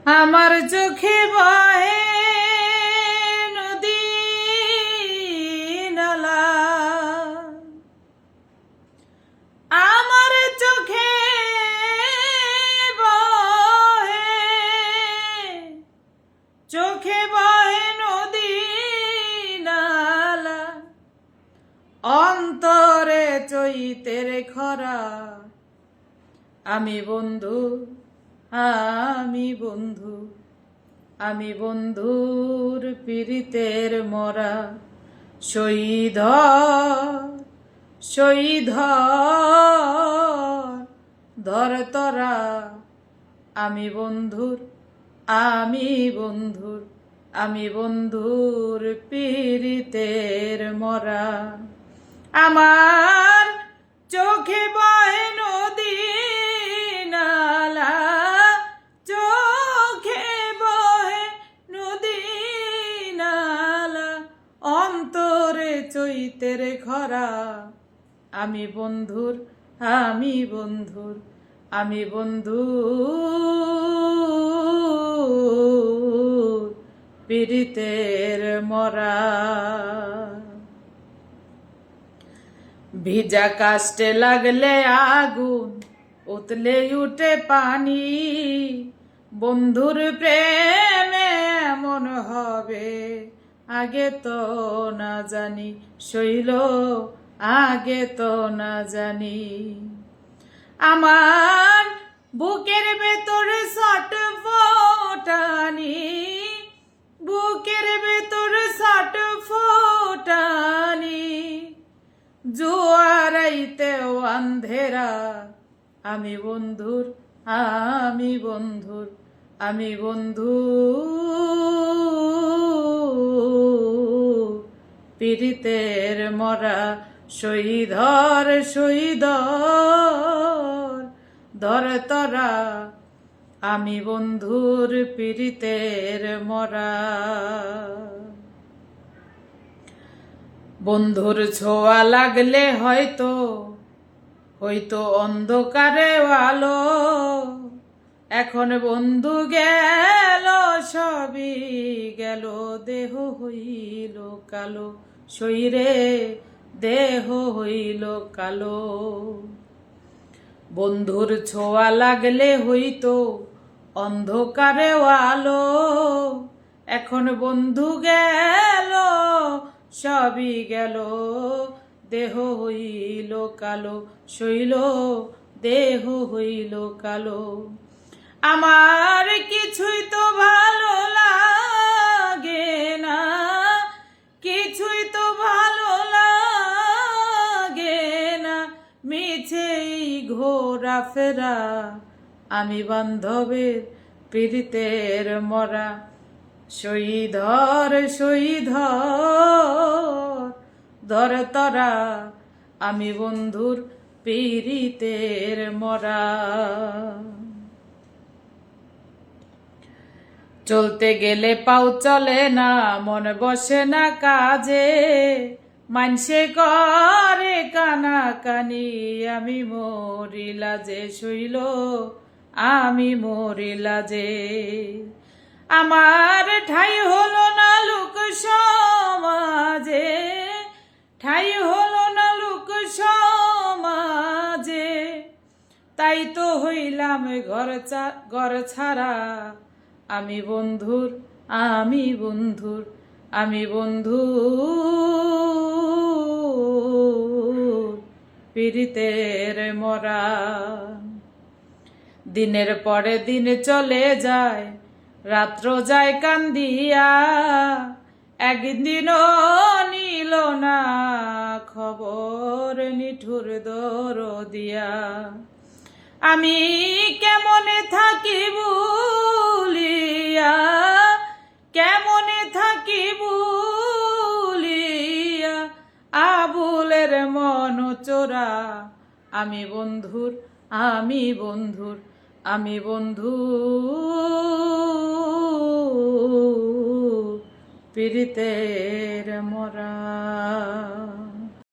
আমার চোখে বহে নদী নালা, আমার চোখে বহে নদী নালা, অন্তরে চৈতের খরা। আমি বন্ধু, আমি বন্ধুর পীড়িতের মরা। শহীদ ধর তরা। আমি বন্ধুর পীড়িতের মরা। আমার চোখে বহে নদী নালা, চোখে বহে নদী নালা, অন্তরে চৈতের খরা। আমি বন্ধুর পীড়িতের মরা। ভিজা কাস্টে লাগলে আগুন, উতলে উঠে পানি। বন্ধুর প্রেমে এমন হবে আগে তো না জানি, শৈল আগে তো না জানি। আমার বুকের ভেতরে ছটফটানি, বুকের ভেতরে ছটফটানি। জোয়ারাইতেও আন্ধেরা। আমি বন্ধুর পীড়িতের মরা। শহীদ ধর তরা। আমি বন্ধুর পীড়িতের মরা। বন্ধুর ছোঁয়া লাগলে হয়তো অন্ধকারে আলো। এখন বন্ধু গেল, সবই গেল, দেহ হইল কালো। শরীরে দেহ হইল কালো। বন্ধুর ছোঁয়া লাগলে অন্ধকারে আলো। এখন বন্ধু গেল, সবই গেল, দেহ হইল কালো। শৈল দেহ হইল কালো। আমার কিছুই তো ভালো লাগে না, কিছুই তো ভালো লাগে না, মিছেই ঘোরা ফেরা। আমি বান্ধবের পীড়িতের মরা। শহীদ ধর তরা। আমি বন্ধুর পীড়িতের মরা। চলতে গেলে পাও চলে না, মন বসে না কাজে। মানসে করে কানাকানি, আমি মরি লাজে। শৈল আমি মরি লাজে। আমার ঠাই হলো না লোক সমাজে, ঠাই হলো না লোক সমাজে। তাই তো হইলাম ঘর ছাড়া। আমি বন্ধুর পীড়িতের মরা। দিনের পরে দিন চলে যায়, রাত্র যায় কান্দিয়া। একদিনও নিল না খবর নিঠুর দরদিয়া। আমি কেমনে থাকি ভুলিয়া, কেমনে থাকি ভুলিয়া, আবুলের মন চোরা। আমি বন্ধুর পীড়িতের মরা।